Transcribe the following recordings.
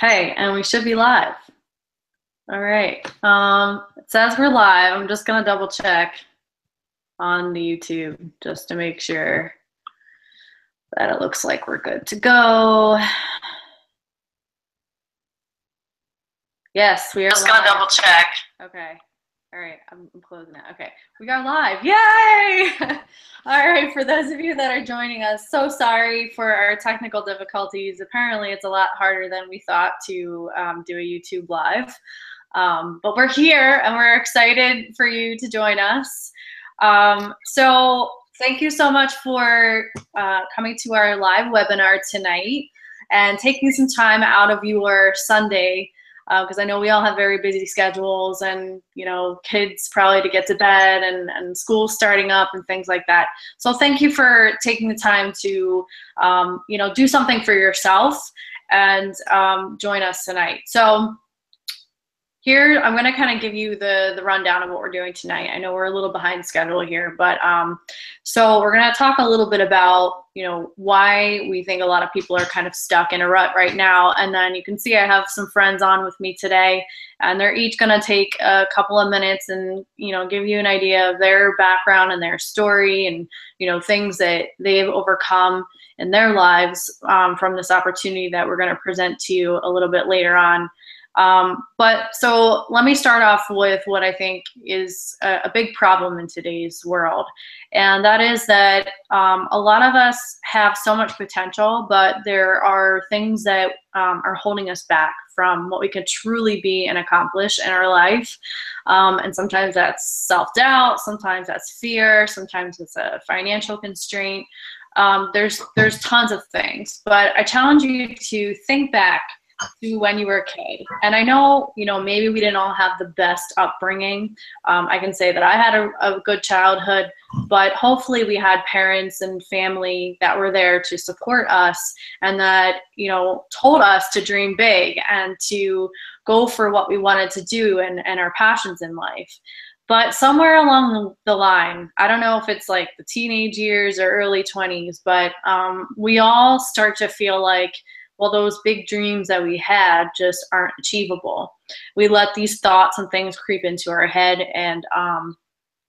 Okay, and we should be live. All right. It says we're live. I'm just gonna double check on the YouTube just to make sure that it looks like we're good to go. Yes, we are Just live. gonna double check. Okay. All right, I'm closing it. Okay, we are live. Yay! All right, for those of you that are joining us, so sorry for our technical difficulties. Apparently, it's a lot harder than we thought to do a YouTube live. But we're here and we're excited for you to join us. So thank you so much for coming to our live webinar tonight and taking some time out of your Sunday, because I know we all have very busy schedules and, you know, kids probably to get to bed and school starting up and things like that. So thank you for taking the time to, you know, do something for yourself and join us tonight. So here, I'm going to kind of give you the rundown of what we're doing tonight. I know we're a little behind schedule here, but so we're going to talk a little bit about, you know, why we think a lot of people are kind of stuck in a rut right now. And then you can see I have some friends on with me today, and they're each going to take a couple of minutes and, you know, give you an idea of their background and their story and, you know, things that they've overcome in their lives from this opportunity that we're going to present to you a little bit later on. But so let me start off with what I think is a big problem in today's world. And that is that a lot of us have so much potential, but there are things that are holding us back from what we could truly be and accomplish in our life. And sometimes that's self-doubt, sometimes that's fear, sometimes it's a financial constraint. There's tons of things, but I challenge you to think back to when you were a kid. And I know, you know, maybe we didn't all have the best upbringing. I can say that I had a good childhood, but hopefully we had parents and family that were there to support us and that, you know, told us to dream big and to go for what we wanted to do and our passions in life. But somewhere along the line, I don't know if it's like the teenage years or early 20s, but we all start to feel like, well, those big dreams that we had just aren't achievable. We let these thoughts and things creep into our head and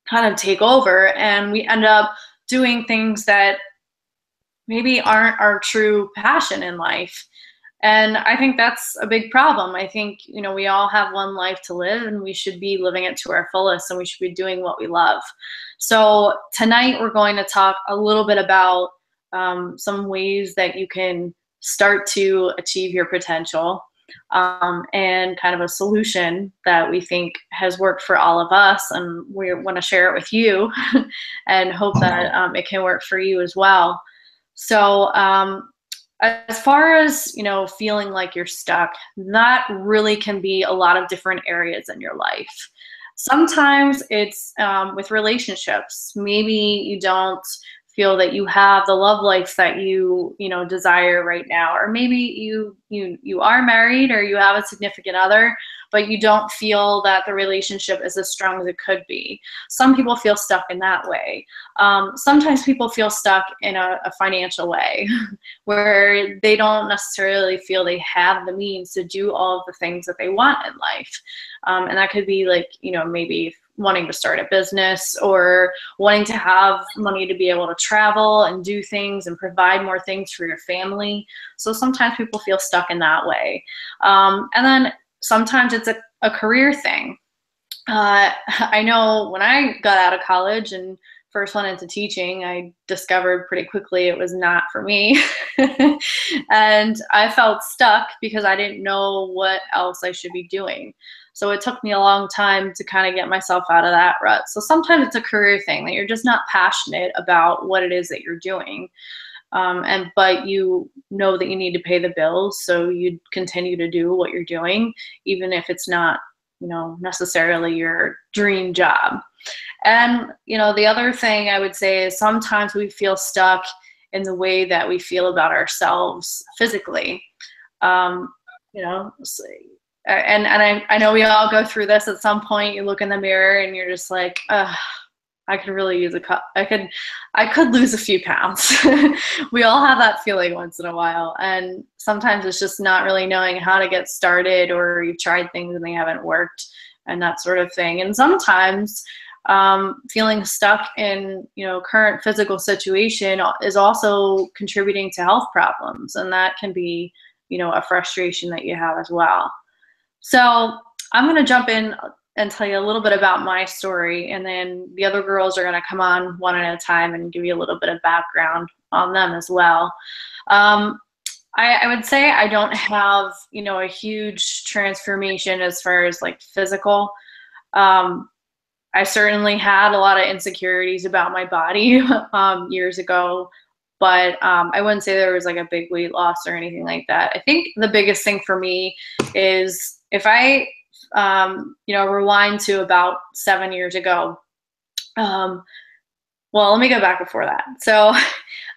kind of take over, and we end up doing things that maybe aren't our true passion in life. And I think that's a big problem. I think, you know, we all have one life to live and we should be living it to our fullest and we should be doing what we love. So tonight we're going to talk a little bit about some ways that you can start to achieve your potential, and kind of a solution that we think has worked for all of us, and we want to share it with you and hope that it can work for you as well. So as far as, you know, feeling like you're stuck, that really can be a lot of different areas in your life. Sometimes it's with relationships. Maybe you don't feel that you have the love life that you know desire right now, or maybe you are married or you have a significant other, but you don't feel that the relationship is as strong as it could be. Some people feel stuck in that way. Sometimes people feel stuck in a financial way where they don't necessarily feel they have the means to do all of the things that they want in life. And that could be like, you know, maybe wanting to start a business or wanting to have money to be able to travel and do things and provide more things for your family. So sometimes people feel stuck in that way. And then sometimes it's a career thing. I know when I got out of college and first went into teaching, I discovered pretty quickly it was not for me. And I felt stuck because I didn't know what else I should be doing. So it took me a long time to kind of get myself out of that rut. So sometimes it's a career thing that you're just not passionate about what it is that you're doing. But you know that you need to pay the bills, so you continue to do what you're doing, even if it's not, you know, necessarily your dream job. And, you know, the other thing I would say is sometimes we feel stuck in the way that we feel about ourselves physically. You know, and I know we all go through this at some point. You look in the mirror and you're just like, ugh, I could really use I could lose a few pounds. We all have that feeling once in a while. And sometimes it's just not really knowing how to get started, or you've tried things and they haven't worked and that sort of thing. And sometimes feeling stuck in, current physical situation is also contributing to health problems. And that can be, a frustration that you have as well. So I'm going to jump in and tell you a little bit about my story, and then the other girls are going to come on one at a time and give you a little bit of background on them as well. I would say I don't have, a huge transformation as far as like physical. I certainly had a lot of insecurities about my body years ago, but I wouldn't say there was like a big weight loss or anything like that. I think the biggest thing for me is if I rewind to about 7 years ago. Well, let me go back before that. So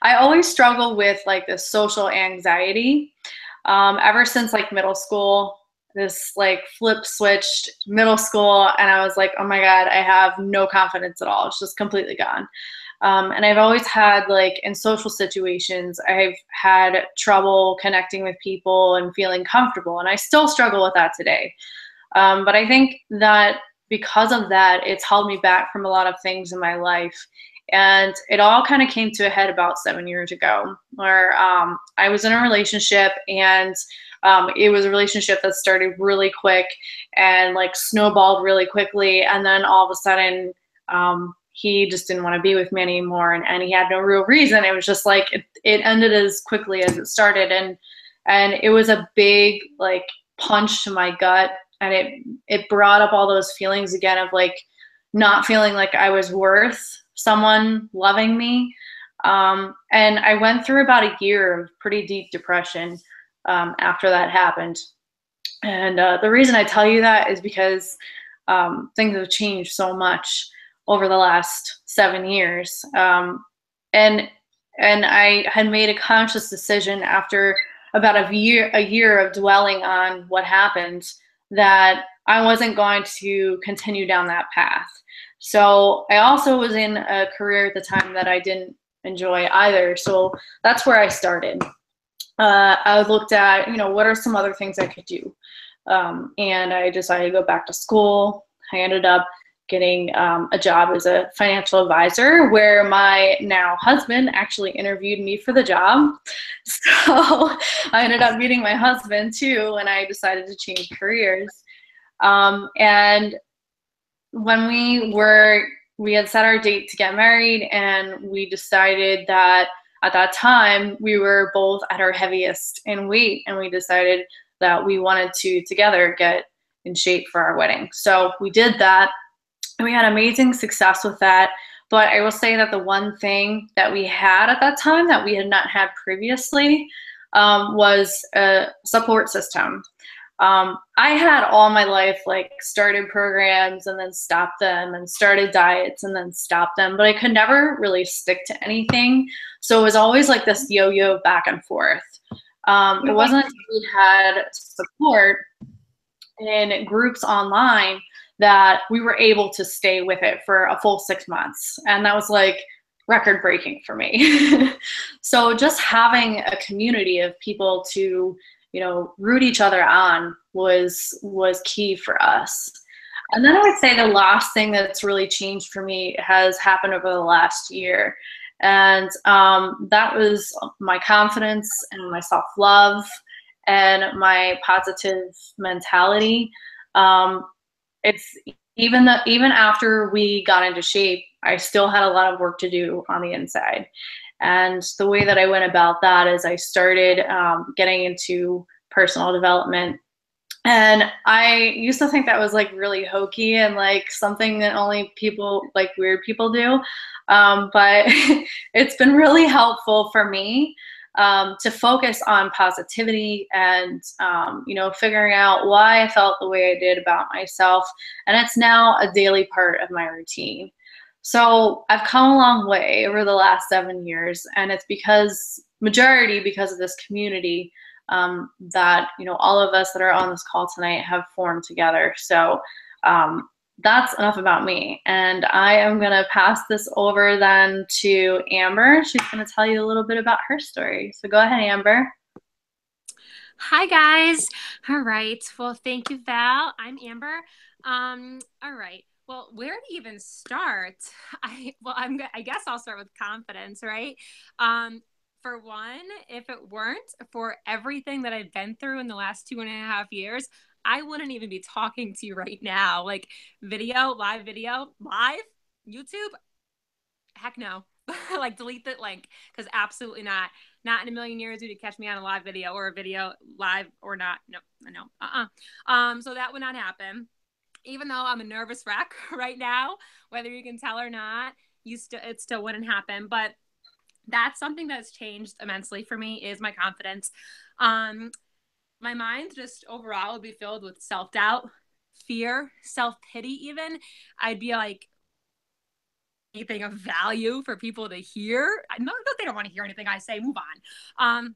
I always struggle with like this social anxiety ever since like middle school. This like flip switched middle school, and I was like, oh my God, I have no confidence at all. It's just completely gone. And I've always had like in social situations, I've had trouble connecting with people and feeling comfortable, and I still struggle with that today. But I think that because of that, it's held me back from a lot of things in my life. And it all kind of came to a head about 7 years ago, where I was in a relationship, and it was a relationship that started really quick and like snowballed really quickly. And then all of a sudden, he just didn't want to be with me anymore. And he had no real reason. It was just like it ended as quickly as it started. And it was a big like punch to my gut. And it brought up all those feelings again of like not feeling like I was worth someone loving me. And I went through about a year of pretty deep depression after that happened. And the reason I tell you that is because things have changed so much over the last 7 years. And I had made a conscious decision after about a year of dwelling on what happened, that I wasn't going to continue down that path. So I also was in a career at the time that I didn't enjoy either. So that's where I started. I looked at, what are some other things I could do? And I decided to go back to school. I ended up getting a job as a financial advisor, where my now husband actually interviewed me for the job. So I ended up meeting my husband too when I decided to change careers. And when we had set our date to get married, and we decided that at that time we were both at our heaviest in weight, and we decided that we wanted to together get in shape for our wedding. So we did that. And we had amazing success with that. But I will say that the one thing that we had at that time that we had not had previously was a support system. I had all my life like started programs and then stopped them, and started diets and then stopped them, but I could never really stick to anything. So it was always like this yo-yo back and forth. It wasn't until we had support in groups online that we were able to stay with it for a full 6 months. And that was like record breaking for me. So just having a community of people to, root each other on was key for us. And then I would say the last thing that's really changed for me has happened over the last year. And that was my confidence and my self-love and my positive mentality. It's even after we got into shape, I still had a lot of work to do on the inside. And the way that I went about that is I started getting into personal development. And I used to think that was like really hokey and like something that only people, like weird people do. But it's been really helpful for me to focus on positivity and, figuring out why I felt the way I did about myself. And it's now a daily part of my routine. So I've come a long way over the last 7 years, and it's because of this community that, all of us that are on this call tonight have formed together. So that's enough about me. And I am going to pass this over then to Amber. She's going to tell you a little bit about her story. So go ahead, Amber. Hi guys. All right. Well, thank you, Val. I'm Amber. All right. Well, where to even start? I guess I'll start with confidence, right? For one, if it weren't for everything that I've been through in the last 2.5 years, I wouldn't even be talking to you right now. Like video, live, YouTube, heck no. Like delete the link because absolutely not. Not in a million years would you catch me on a live video or a video live or not. No, no. So that would not happen. Even though I'm a nervous wreck right now, whether you can tell or not, it still wouldn't happen. But that's something that's changed immensely for me is my confidence. Um, my mind just overall would be filled with self doubt, fear, self pity. Even I'd be like, anything of value for people to hear. No, they don't want to hear anything I say. Move on.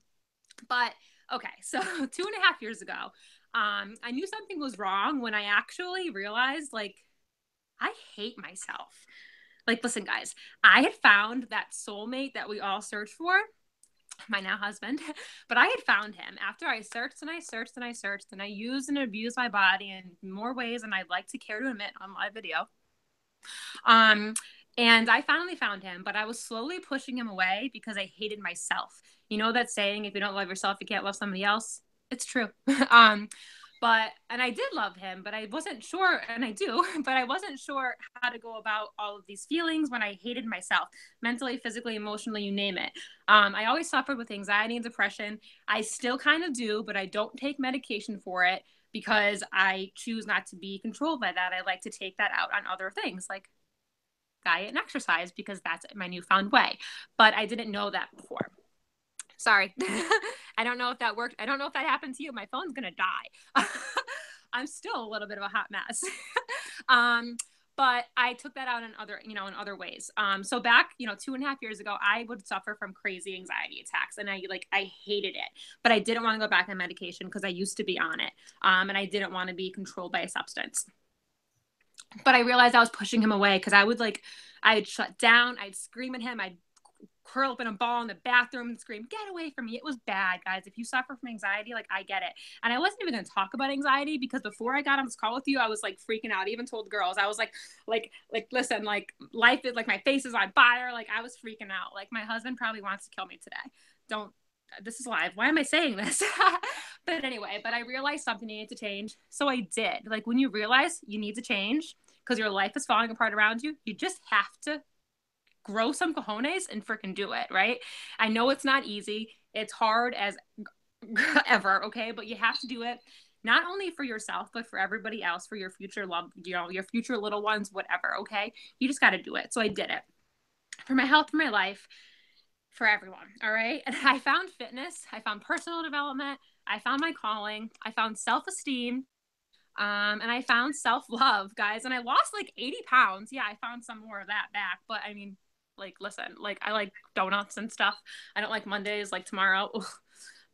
But okay, so 2.5 years ago, I knew something was wrong when I actually realized, like, I hate myself. Like, listen, guys, I had found that soulmate that we all search for, my now husband, but I had found him after I searched and I searched and I searched and I used and abused my body in more ways than I'd like to care to admit on live video. Um, and I finally found him, but I was slowly pushing him away because I hated myself. You know that saying, if you don't love yourself, you can't love somebody else? It's true. um, and I did love him, but I wasn't sure, and I do, but I wasn't sure how to go about all of these feelings when I hated myself, mentally, physically, emotionally, you name it. I always suffered with anxiety and depression. I still kind of do, but I don't take medication for it because I choose not to be controlled by that. I like to take that out on other things like diet and exercise because that's my newfound way. But I didn't know that before. Sorry. I don't know if that worked. I don't know if that happened to you. My phone's going to die. I'm still a little bit of a hot mess. um, but I took that out in other ways. So back, 2.5 years ago, I would suffer from crazy anxiety attacks, and I hated it. But I didn't want to go back on medication because I used to be on it, and I didn't want to be controlled by a substance. But I realized I was pushing him away because I'd shut down, I'd scream at him, I'd curl up in a ball in the bathroom and scream, get away from me. It was bad, guys. If you suffer from anxiety, like, I get it. And I wasn't even going to talk about anxiety because before I got on this call with you, I was like freaking out. I even told the girls, I was listen, like, life is like, my face is on fire. Like, I was freaking out. Like, my husband probably wants to kill me today. Don't, this is live. Why am I saying this? But I realized something needed to change. So I did. Like, when you realize you need to change because your life is falling apart around you, you just have to grow some cojones and freaking do it, right? I know it's not easy. It's hard as ever, okay? But you have to do it not only for yourself, but for everybody else, for your future love, your future little ones, whatever, okay? You just got to do it. So I did it for my health, for my life, for everyone, all right? And I found fitness, I found personal development, I found my calling, I found self esteem, and I found self love, guys. And I lost like 80 pounds. Yeah, I found some more of that back. But I mean, like, listen, like, I like donuts and stuff. I don't like Mondays, like tomorrow. Ugh.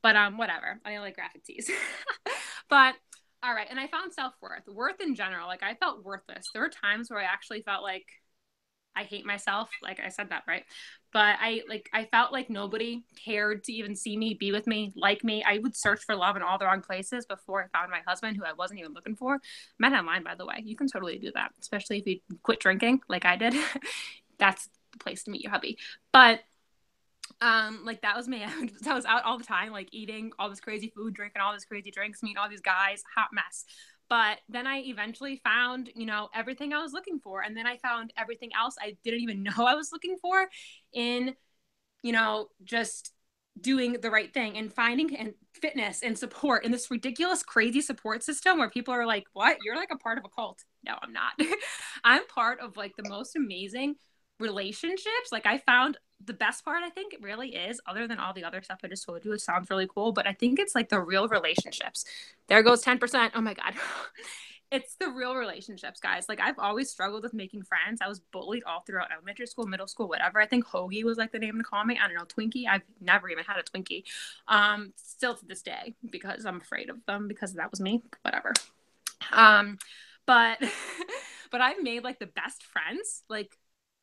But whatever. I like graphic tees. But all right. And I found self worth in general. Like, I felt worthless. There were times where I actually felt like I hate myself. Like, I said that right. But I felt like nobody cared to even see me, be with me, like me. I would search for love in all the wrong places before I found my husband, who I wasn't even looking for. Met online, by the way. You can totally do that, especially if you quit drinking like I did. That's the place to meet your hubby. But like, that was me. I was out all the time, like, eating all this crazy food, drinking all this crazy drinks, meeting all these guys, hot mess. But then I eventually found, everything I was looking for. And then I found everything else I didn't even know I was looking for in, just doing the right thing and finding and fitness and support in this ridiculous, crazy support system where people are like, what? You're like a part of a cult. No, I'm not. I'm part of like the most amazing relationships. Like, I found the best part, I think it really is, other than all the other stuff I just told you, it sounds really cool, but I think it's like the real relationships. There goes 10%. Oh my God. It's the real relationships, guys. Like, I've always struggled with making friends. I was bullied all throughout elementary school, middle school, whatever. I think Hoagie was like the name to call me. I don't know, Twinkie. I've never even had a Twinkie. Still to this day, because I'm afraid of them because that was me. Whatever. Um, but but I've made like the best friends, like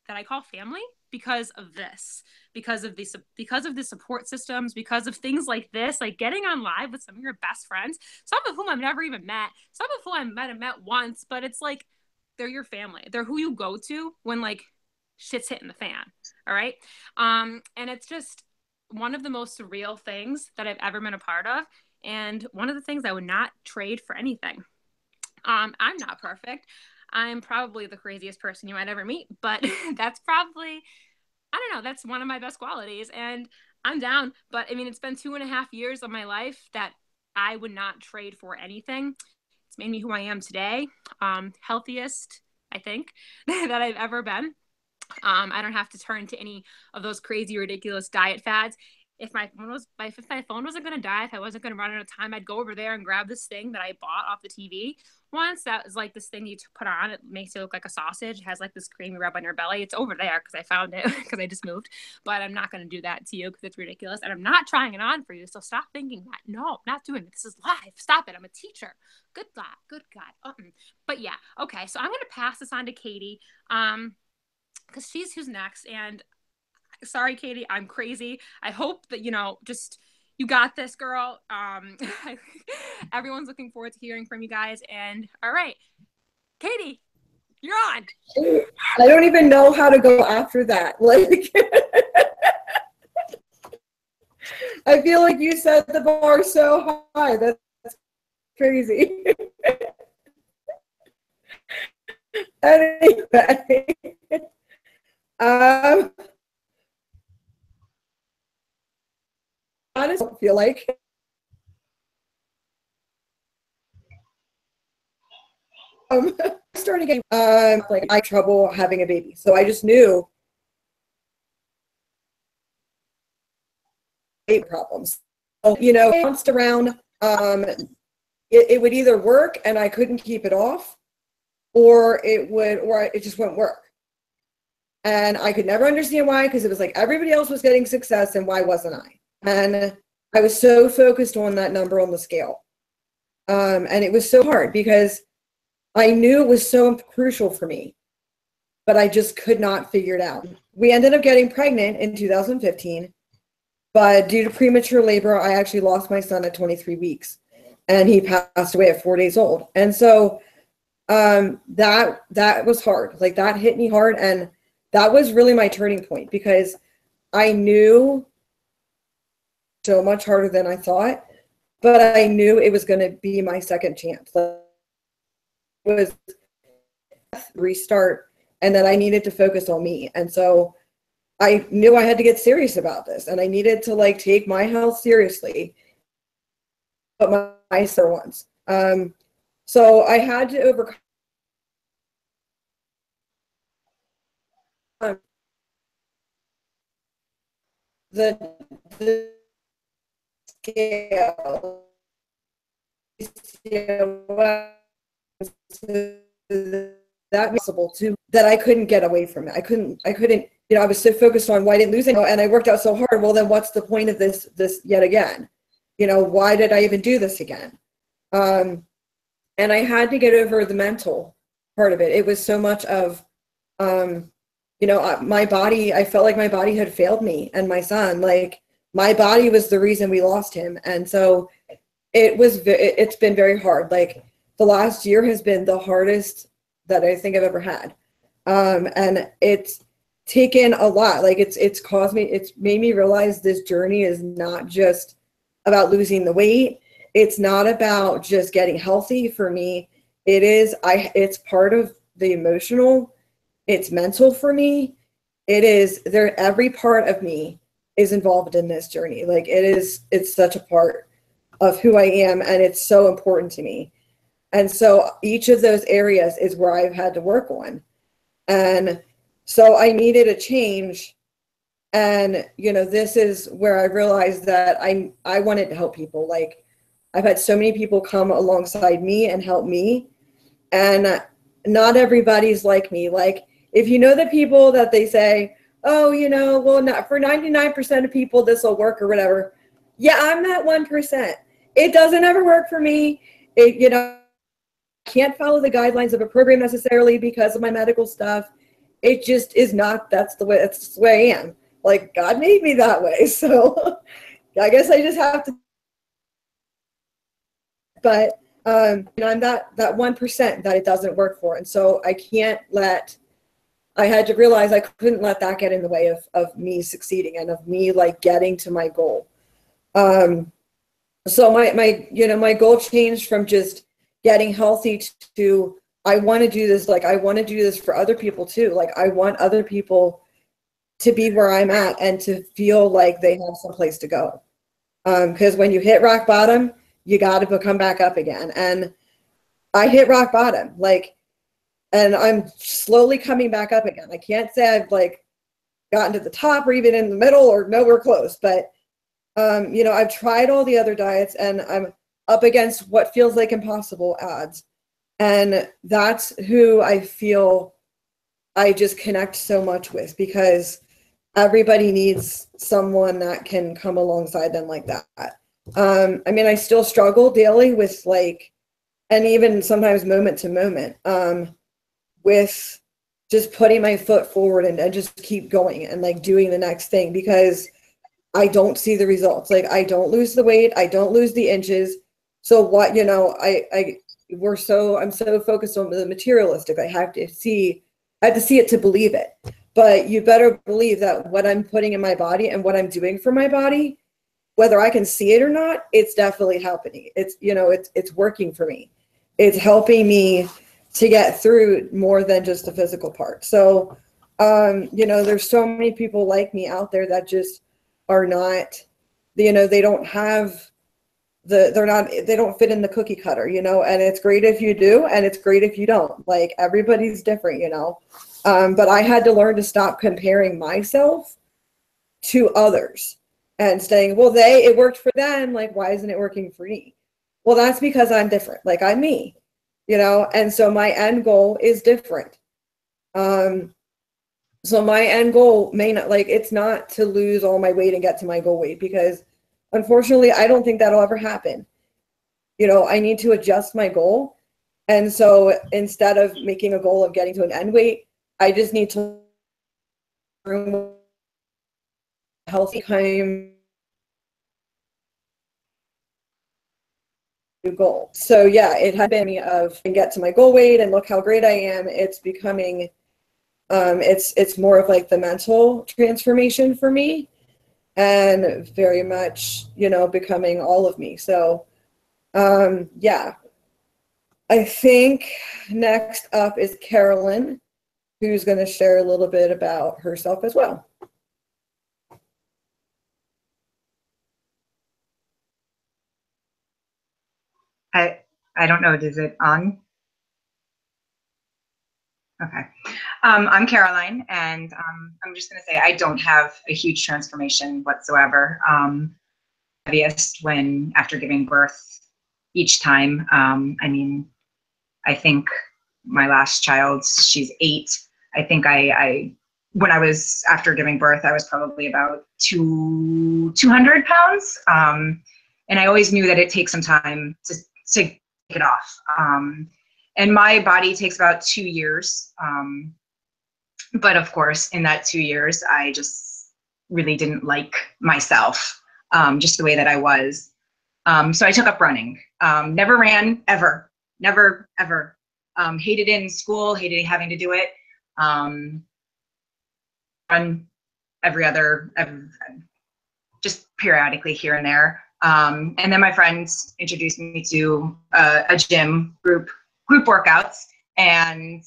that I call family, because of this, because of the support systems, because of things like this, like getting on live with some of your best friends, some of whom I've never even met, some of whom I might have met once, but it's like they're your family. They're who you go to when like shit's hitting the fan. All right. And it's just one of the most surreal things that I've ever been a part of. And one of the things I would not trade for anything. I'm not perfect. I'm probably the craziest person you might ever meet, but that's probably, I don't know, that's one of my best qualities. And I'm down. But I mean, it's been 2.5 years of my life that I would not trade for anything. It's made me who I am today. Healthiest, I think, that I've ever been. I don't have to turn to any of those crazy, ridiculous diet fads. If my phone wasn't going to die, if I wasn't going to run out of time, I'd go over there and grab this thing that I bought off the TV once. That was like this thing you put on. It makes it look like a sausage. It has like this creamy rub on your belly. It's over there because I found it because I just moved. But I'm not going to do that to you because it's ridiculous. And I'm not trying it on for you. So stop thinking that. No, I'm not doing it. This is live. Stop it. I'm a teacher. Good God. Good God. But yeah. Okay. So I'm going to pass this on to Katie. Because she's who's next. And sorry, Katie, I'm crazy. I hope that, just you got this, girl. Everyone's looking forward to hearing from you guys. And all right, Katie, you're on. I don't even know how to go after that. Like, I feel like you set the bar so high. That's crazy. Anyway. I don't feel like starting getting like I had trouble having a baby, so I just knew problems. So, bounced around. It would either work and I couldn't keep it off, or it just wouldn't work. And I could never understand why, because it was like everybody else was getting success and why wasn't I? And I was so focused on that number on the scale. And it was so hard because I knew it was so crucial for me, but I just could not figure it out. We ended up getting pregnant in 2015, but due to premature labor, I actually lost my son at 23 weeks and he passed away at 4 days old. And so that was hard. Like that hit me hard. And that was really my turning point because I knew so much harder than I thought, but I knew it was going to be my second chance. It was restart and that I needed to focus on me. And so I knew I had to get serious about this and I needed to like take my health seriously, but my son once. So I had to overcome the scale that possible too, that I couldn't get away from it. I couldn't, I was so focused on why I didn't lose it and I worked out so hard. Well, then what's the point of this yet again? Why did I even do this again? And I had to get over the mental part of it. It was so much of, my body, I felt like my body had failed me and my son, like my body was the reason we lost him. And so it's been very hard. Like the last year has been the hardest that I think I've ever had. And it's taken a lot. Like it's made me realize this journey is not just about losing the weight. It's not about just getting healthy for me. It's part of the emotional, it's mental for me. Every part of me is involved in this journey. Like it's such a part of who I am and it's so important to me. And so each of those areas is where I've had to work on. And so I needed a change. And, this is where I realized that I wanted to help people. Like I've had so many people come alongside me and help me. And not everybody's like me. Like if the people that they say, oh, well, not for 99% of people, this will work or whatever. Yeah, I'm that 1%. It doesn't ever work for me. can't follow the guidelines of a program necessarily because of my medical stuff. It just is not, that's the way I am. Like, God made me that way. So I guess I just have to, but I'm that 1% that it doesn't work for. And so I had to realize I couldn't let that get in the way of me succeeding and of me like getting to my goal. So my goal changed from just getting healthy to I want to do this. Like, I want to do this for other people too. Like, I want other people to be where I'm at and to feel like they have some place to go. Because when you hit rock bottom, you got to come back up again. And I hit rock bottom, like, and I'm slowly coming back up again. I can't say I've like gotten to the top or even in the middle or nowhere close, but I've tried all the other diets and I'm up against what feels like impossible odds. And that's who I feel I just connect so much with, because everybody needs someone that can come alongside them like that. I still struggle daily with like, and even sometimes moment to moment, with just putting my foot forward and just keep going and like doing the next thing, because I don't see the results. Like, I don't lose the weight, I don't lose the inches. So what, I'm so focused on the materialistic. I have to see it to believe it. But you better believe that what I'm putting in my body and what I'm doing for my body, whether I can see it or not, it's definitely helping. It's working for me. It's helping me to get through more than just the physical part. So, there's so many people like me out there that just are not, they don't have they don't fit in the cookie cutter, and it's great if you do, and it's great if you don't. Like, everybody's different, but I had to learn to stop comparing myself to others and saying, well, it worked for them. Like, why isn't it working for me? Well, that's because I'm different. Like, I'm me, and so my end goal is different. So my end goal may not, like, it's not to lose all my weight and get to my goal weight, because unfortunately, I don't think that'll ever happen. I need to adjust my goal. And so instead of making a goal of getting to an end weight, I just need to healthy time goal. So yeah, it had been me of get to my goal weight and look how great I am. It's becoming, it's more of like the mental transformation for me, and very much, becoming all of me. So, yeah, I think next up is Carolyn, who's going to share a little bit about herself as well. I don't know, is it on? Okay. I'm Caroline, and I'm just going to say I don't have a huge transformation whatsoever. Heaviest when after giving birth each time. I think my last child, she's 8. I think when I was after giving birth, I was probably about 200 pounds. And I always knew that it takes some time to take it off. And my body takes about 2 years. But of course, in that 2 years, I just really didn't like myself, just the way that I was. So I took up running. Never ran, ever. Never, ever. Hated it in school, hated having to do it. Run just periodically here and there. And then my friends introduced me to a gym group workouts, and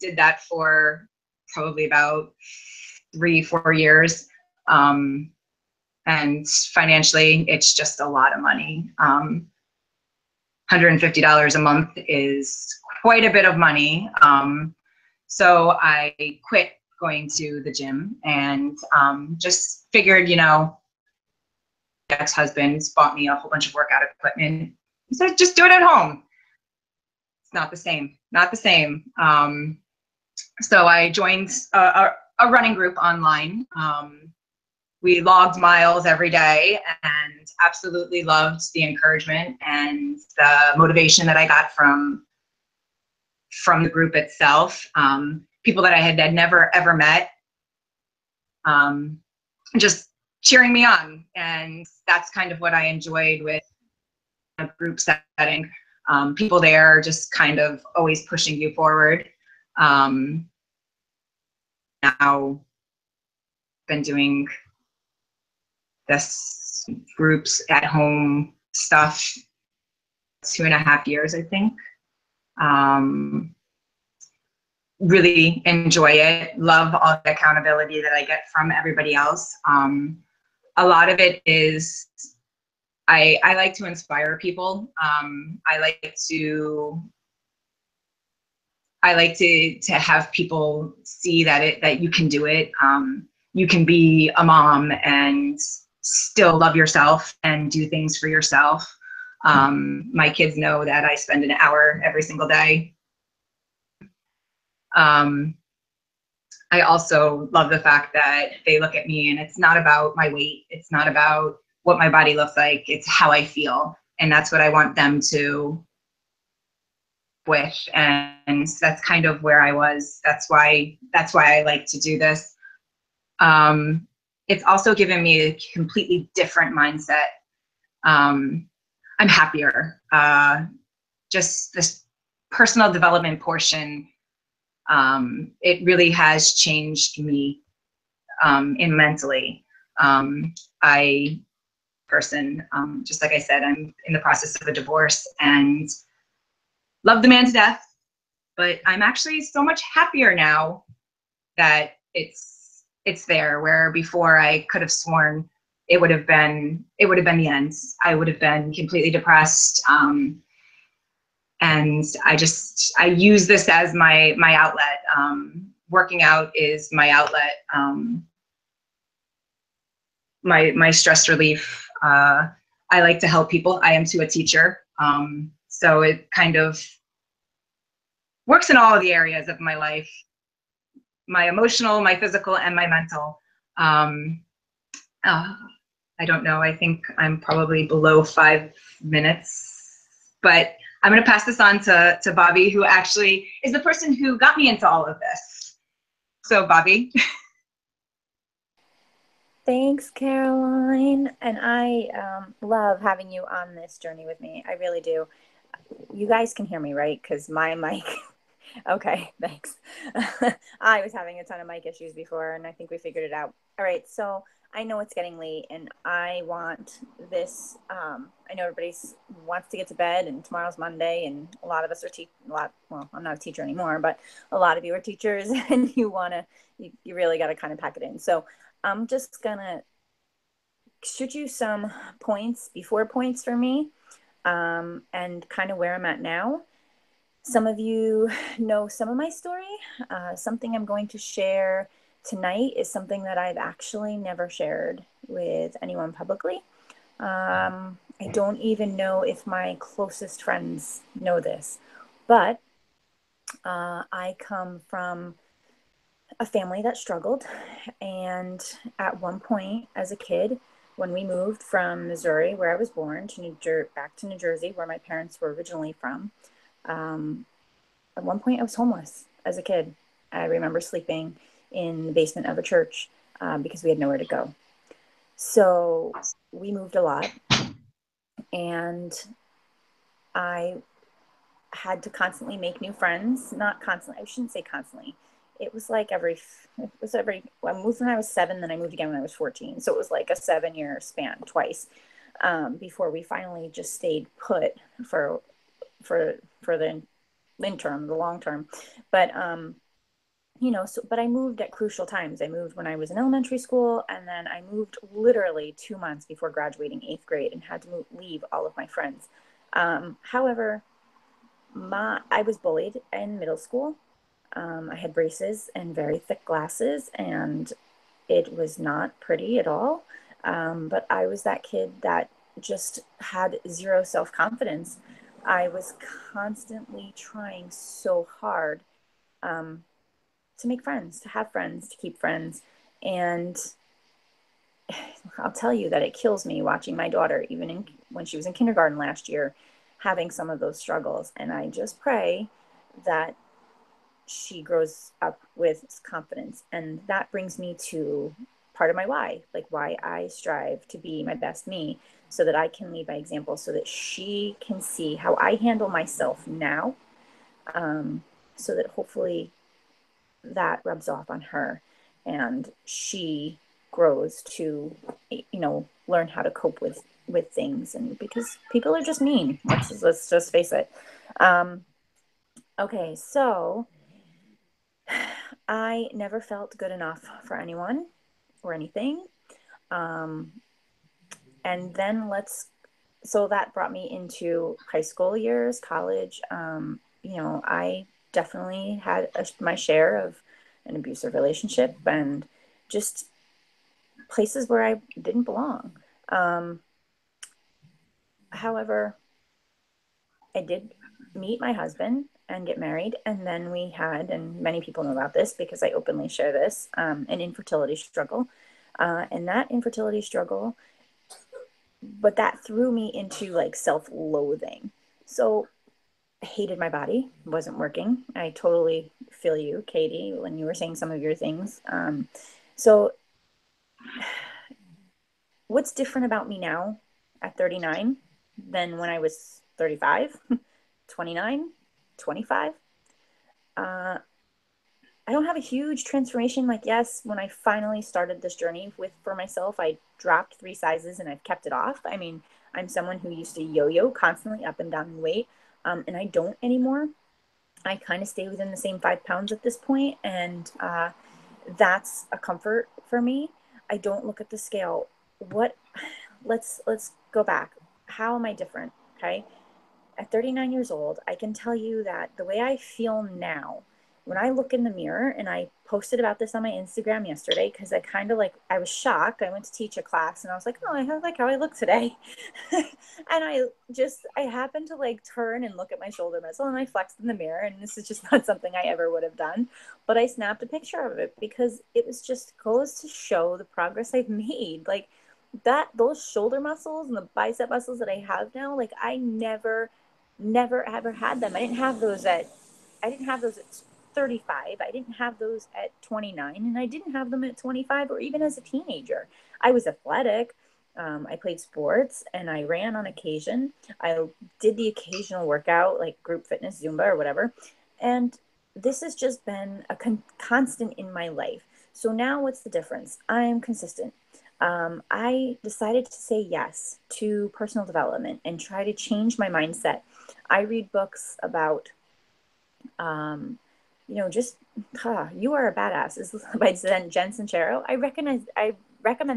did that for probably about 3-4 years. And financially, it's just a lot of money. $150 a month is quite a bit of money. So I quit going to the gym and just figured, ex-husband bought me a whole bunch of workout equipment. He said, just do it at home. It's not the same, not the same. So I joined a running group online, we logged miles every day, and absolutely loved the encouragement and the motivation that I got from the group itself. People that I had never ever met, just cheering me on. And that's kind of what I enjoyed with a group setting. People there just kind of always pushing you forward. Now been doing this groups at home stuff 2.5 years, I think. Really enjoy it. Love all the accountability that I get from everybody else. A lot of it is I like to inspire people. I like to have people see that you can do it. You can be a mom and still love yourself and do things for yourself. My kids know that I spend an hour every single day. I also love the fact that they look at me and it's not about my weight. It's not about what my body looks like. It's how I feel. And that's what I want them to with. And that's kind of where I was. That's why I like to do this. It's also given me a completely different mindset. I'm happier. Just this personal development portion, it really has changed me in mentally. Just like I said, I'm in the process of a divorce and love the man to death, but I'm actually so much happier now that it's there, where before I could have sworn it would have been the end. I would have been completely depressed. And I use this as my outlet. Working out is my outlet. My stress relief. I like to help people. I am a teacher. So it kind of works in all of the areas of my life, my emotional, my physical, and my mental. I don't know. I think I'm probably below 5 minutes, but I'm going to pass this on to Bobby, who actually is the person who got me into all of this. So Bobby. Thanks, Caroline. And I love having you on this journey with me. I really do. You guys can hear me, right? Because my mic. Okay, thanks. I was having a ton of mic issues before, and I think we figured it out. All right, so I know it's getting late, and I want this. I know everybody wants to get to bed, and tomorrow's Monday, and a lot of us are well, I'm not a teacher anymore, but a lot of you are teachers, and you really got to kind of pack it in. So I'm just gonna shoot you some points before points for me, and kind of where I'm at now. Some of you know some of my story. Something I'm going to share tonight is something that I've actually never shared with anyone publicly. I don't even know if my closest friends know this, but I come from a family that struggled. And at one point as a kid, when we moved from Missouri, where I was born, to back to New Jersey, where my parents were originally from, at one point I was homeless as a kid. I remember sleeping in the basement of a church because we had nowhere to go. So we moved a lot, and I had to constantly make new friends. Not constantly, I shouldn't say constantly. It was like I moved when I was 7, then I moved again when I was 14. So it was like a 7-year span twice before we finally just stayed put for the interim, the long term. But but I moved at crucial times. I moved when I was in elementary school, and then I moved literally 2 months before graduating 8th grade and had to leave all of my friends. However, I was bullied in middle school. I had braces and very thick glasses, and it was not pretty at all. But I was that kid that just had zero self-confidence. I was constantly trying so hard to make friends, to have friends, to keep friends. And I'll tell you that it kills me watching my daughter, even when she was in kindergarten last year, having some of those struggles. And I just pray that she grows up with confidence. And that brings me to part of my why, like why I strive to be my best me, so that I can lead by example, so that she can see how I handle myself now, so that hopefully that rubs off on her and she grows to, learn how to cope with things. And because people are just mean, let's just face it. Okay, so I never felt good enough for anyone or anything. And then so that brought me into high school years, college. I definitely had my share of an abusive relationship and just places where I didn't belong. However, I did meet my husband and get married. And then we had, and many people know about this because I openly share this, an infertility struggle. And that infertility struggle, but that threw me into like self-loathing. So I hated my body, wasn't working. I totally feel you, Katie, when you were saying some of your things. So what's different about me now at 39 than when I was 35, 29, 25? I don't have a huge transformation. Like, yes, when I finally started this journey for myself, I dropped 3 sizes and I've kept it off. I mean, I'm someone who used to yo-yo constantly up and down in weight, and I don't anymore. I kind of stay within the same 5 pounds at this point, and that's a comfort for me. I don't look at the scale. Let's go back. How am I different? Okay. At 39 years old, I can tell you that the way I feel now, when I look in the mirror, and I posted about this on my Instagram yesterday, because I was shocked. I went to teach a class and I was like, oh, I like how I look today. And I happened to like turn and look at my shoulder muscle, and I flexed in the mirror, and this is just not something I ever would have done. But I snapped a picture of it because it was just goes to show the progress I've made. Like those shoulder muscles and the bicep muscles that I have now, like I never ever had them. I didn't have those at 35. I didn't have those at 29, and I didn't have them at 25 or even as a teenager. I was athletic. I played sports and I ran on occasion. I did the occasional workout like group fitness, Zumba or whatever. And this has just been a constant in my life. So now what's the difference? I am consistent. I decided to say yes to personal development and try to change my mindset. I read books about, You Are a Badass is by Jen Sincero. I recommend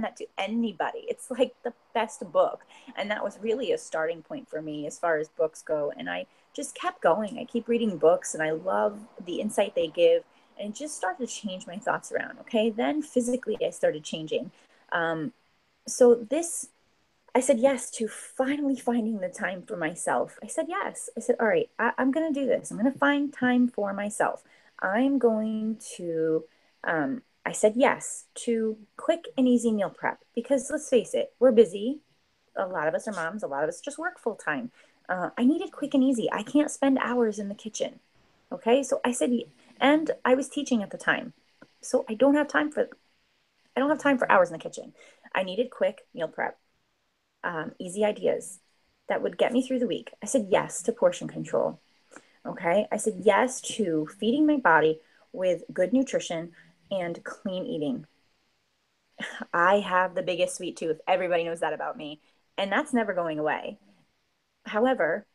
that to anybody. It's like the best book. And that was really a starting point for me as far as books go. And I just kept going. I keep reading books and I love the insight they give. And it just started to change my thoughts around. Okay. Then physically I started changing. I said yes to finally finding the time for myself. I said yes. I said, all right, I'm going to do this. I'm going to find time for myself. I'm going to, I said yes to quick and easy meal prep because let's face it, we're busy. A lot of us are moms. A lot of us just work full time. I needed quick and easy. I can't spend hours in the kitchen. Okay. So I said, and I was teaching at the time. So I don't have time for hours in the kitchen. I needed quick meal prep. Easy ideas that would get me through the week. I said yes to portion control. Okay. I said yes to feeding my body with good nutrition and clean eating. I have the biggest sweet tooth. Everybody knows that about me. And that's never going away. However,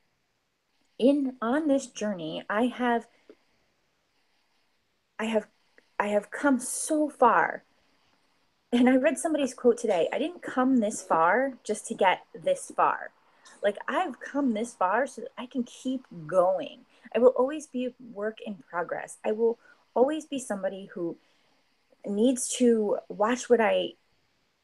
on this journey, I have come so far. And I read somebody's quote today. I didn't come this far just to get this far. Like I've come this far so that I can keep going. I will always be a work in progress. I will always be somebody who needs to watch what I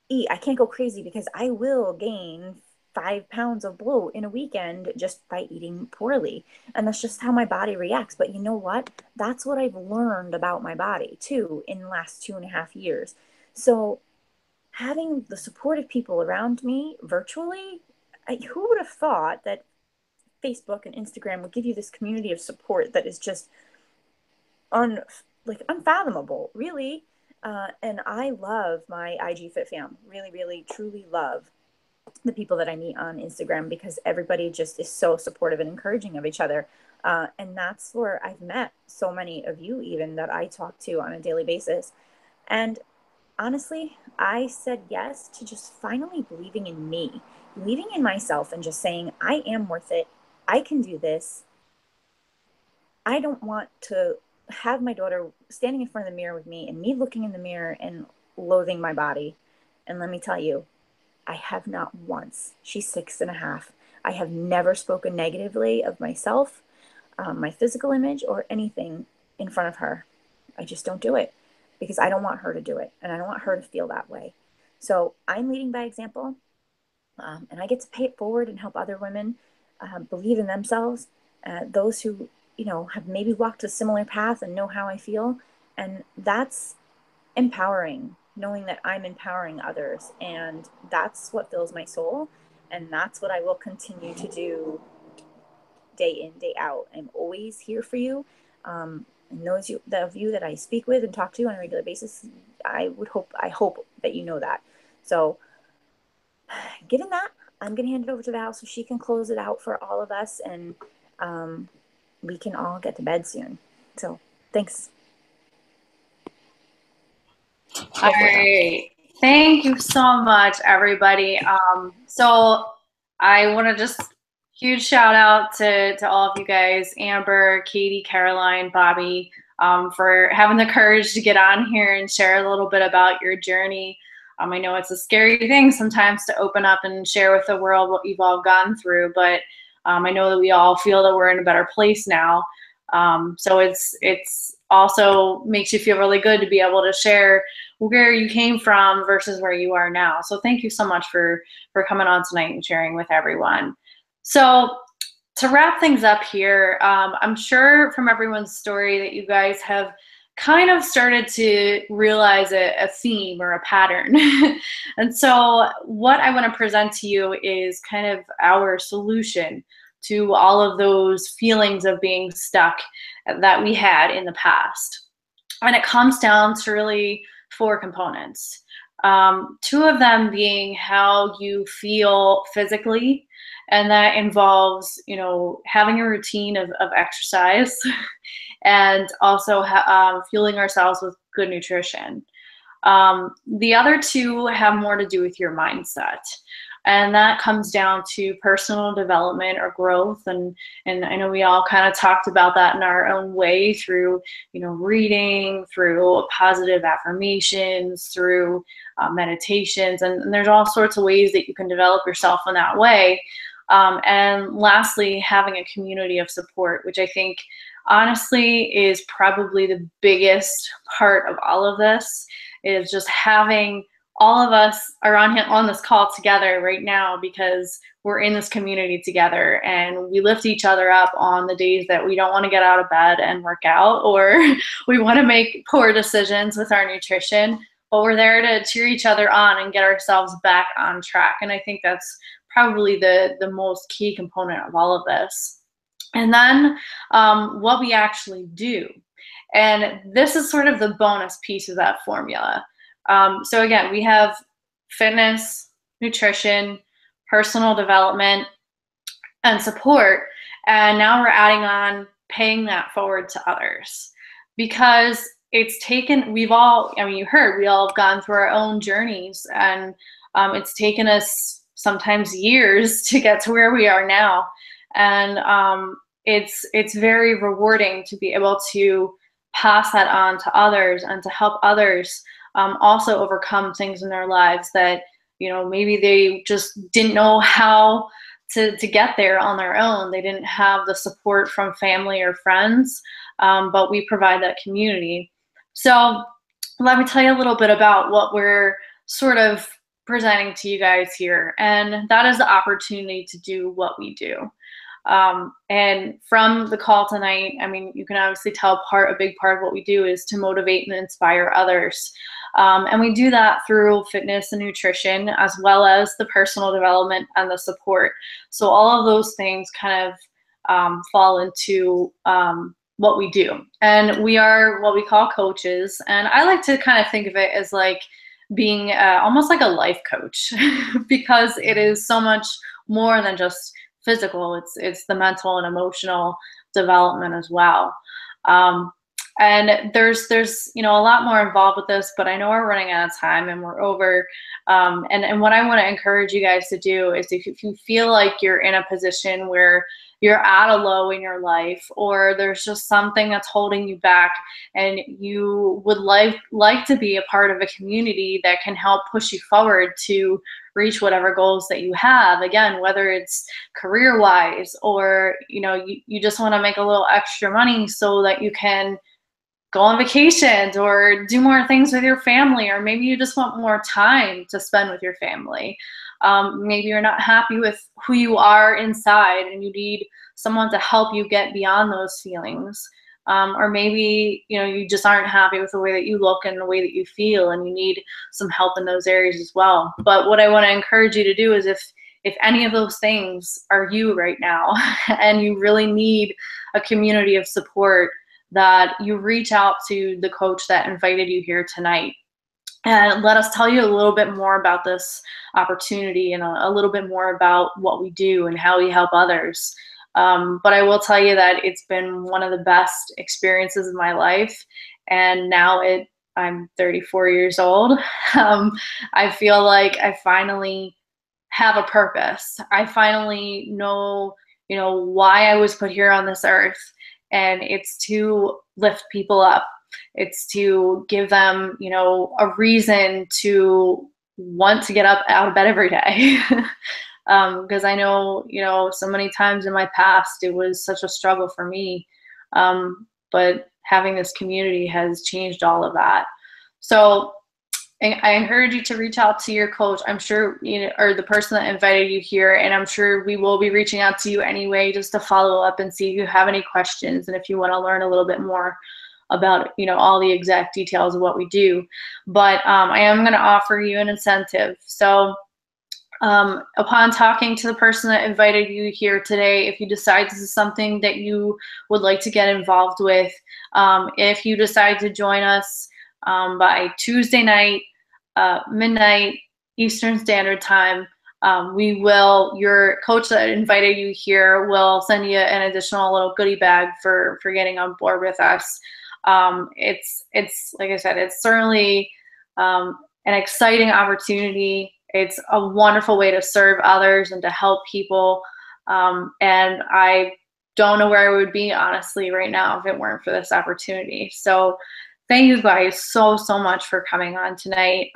eat. I can't go crazy because I will gain 5 pounds of bloat in a weekend just by eating poorly. And that's just how my body reacts. But you know what? That's what I've learned about my body too in the last 2.5 years. So having the supportive people around me virtually, who would have thought that Facebook and Instagram would give you this community of support that is just unfathomable, really. And I love my IG Fit fam. Really, really, truly love the people that I meet on Instagram, because everybody just is so supportive and encouraging of each other. And that's where I've met so many of you, even that I talk to on a daily basis. And honestly, I said yes to just finally believing in me, believing in myself, and just saying, I am worth it. I can do this. I don't want to have my daughter standing in front of the mirror with me and me looking in the mirror and loathing my body. And let me tell you, I have not once. She's 6.5. I have never spoken negatively of myself, my physical image, or anything in front of her. I just don't do it because I don't want her to do it, and I don't want her to feel that way. So I'm leading by example, and I get to pay it forward and help other women believe in themselves, those who have maybe walked a similar path and know how I feel. And that's empowering, knowing that I'm empowering others. And that's what fills my soul. And that's what I will continue to do day in, day out. I'm always here for you. And those of you that I speak with and talk to on a regular basis, I hope that you know that. So given that, I'm going to hand it over to Val so she can close it out for all of us. And we can all get to bed soon. So thanks. All right. Thank you so much, everybody. So I want to just huge shout out to all of you guys, Amber, Katie, Caroline, Bobby, for having the courage to get on here and share a little bit about your journey. I know it's a scary thing sometimes to open up and share with the world what you've all gone through, but I know that we all feel that we're in a better place now. So it's also makes you feel really good to be able to share where you came from versus where you are now. So thank you so much for coming on tonight and sharing with everyone. So to wrap things up here, I'm sure from everyone's story that you guys have kind of started to realize a theme or a pattern. And so what I want to present to you is kind of our solution to all of those feelings of being stuck that we had in the past. And it comes down to really 4 components. 2 of them being how you feel physically, and that involves, having a routine of exercise and also fueling ourselves with good nutrition. The other 2 have more to do with your mindset. And that comes down to personal development or growth. And I know we all kind of talked about that in our own way through, reading, through positive affirmations, through meditations. And there's all sorts of ways that you can develop yourself in that way. And lastly, having a community of support, which I think honestly is probably the biggest part of all of this, is just having all of us are on this call together right now because we're in this community together, and we lift each other up on the days that we don't want to get out of bed and work out, or we want to make poor decisions with our nutrition, but we're there to cheer each other on and get ourselves back on track. And I think that's probably the most key component of all of this. And then what we actually do. And this is sort of the bonus piece of that formula. So again, we have fitness, nutrition, personal development, and support. And now we're adding on paying that forward to others, because it's taken, you heard, we all have gone through our own journeys, and it's taken us sometimes years to get to where we are now. And it's very rewarding to be able to pass that on to others and to help others also overcome things in their lives that, maybe they just didn't know how to get there on their own. They didn't have the support from family or friends, but we provide that community. So let me tell you a little bit about what we're sort of presenting to you guys here. And that is the opportunity to do what we do. And from the call tonight, you can obviously tell a big part of what we do is to motivate and inspire others. And we do that through fitness and nutrition, as well as the personal development and the support. So all of those things kind of fall into what we do. And we are what we call coaches. And I like to kind of think of it as like being almost like a life coach because it is so much more than just physical. It's the mental and emotional development as well. And there's a lot more involved with this, but I know we're running out of time and we're over. And what I want to encourage you guys to do is if you feel like you're in a position where you're at a low in your life, or there's just something that's holding you back, and you would like to be a part of a community that can help push you forward to reach whatever goals that you have, again, whether it's career-wise, or you just want to make a little extra money so that you can go on vacations or do more things with your family, or maybe you just want more time to spend with your family. Maybe you're not happy with who you are inside and you need someone to help you get beyond those feelings. Or maybe, you just aren't happy with the way that you look and the way that you feel, and you need some help in those areas as well. But what I want to encourage you to do is if any of those things are you right now and you really need a community of support, that you reach out to the coach that invited you here tonight. And let us tell you a little bit more about this opportunity and a little bit more about what we do and how we help others. But I will tell you that it's been one of the best experiences of my life. And now I'm 34 years old. I feel like I finally have a purpose. I finally know, why I was put here on this earth. And it's to lift people up. It's to give them, a reason to want to get up out of bed every day. Because I know, so many times in my past, it was such a struggle for me. But having this community has changed all of that. So I encourage you to reach out to your coach. I'm sure, or the person that invited you here, and I'm sure we will be reaching out to you anyway, just to follow up and see if you have any questions and if you want to learn a little bit more about, all the exact details of what we do. But I am going to offer you an incentive. So upon talking to the person that invited you here today, if you decide this is something that you would like to get involved with, if you decide to join us by Tuesday night, midnight Eastern Standard Time, your coach that invited you here will send you an additional little goodie bag for getting on board with us. It's like I said, it's certainly an exciting opportunity. It's a wonderful way to serve others and to help people. And I don't know where I would be, honestly, right now if it weren't for this opportunity. So thank you guys so much for coming on tonight.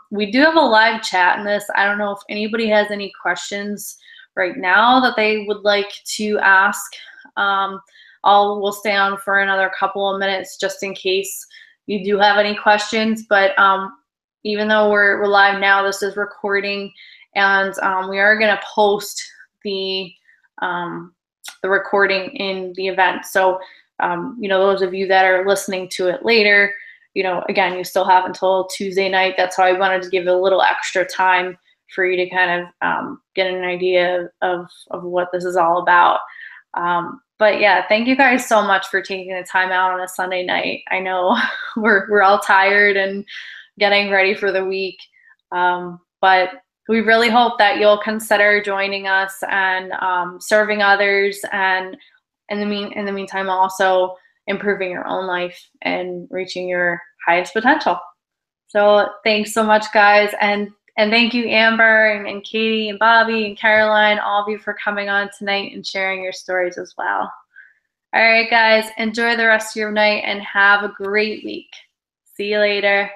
We do have a live chat in this. I don't know if anybody has any questions right now that they would like to ask. We'll stay on for another couple of minutes just in case you do have any questions. But even though we're live now, this is recording, and we are going to post the recording in the event. So those of you that are listening to it later, again, you still have until Tuesday night. That's why I wanted to give a little extra time for you to kind of get an idea of what this is all about. But yeah, thank you guys so much for taking the time out on a Sunday night. I know we're all tired and getting ready for the week, but we really hope that you'll consider joining us and serving others, and in the meantime also improving your own life and reaching your highest potential. So thanks so much, guys, and thank you, Amber and Katie and Bobby and Caroline, all of you, for coming on tonight and sharing your stories as well. All right, guys, enjoy the rest of your night and have a great week. See you later.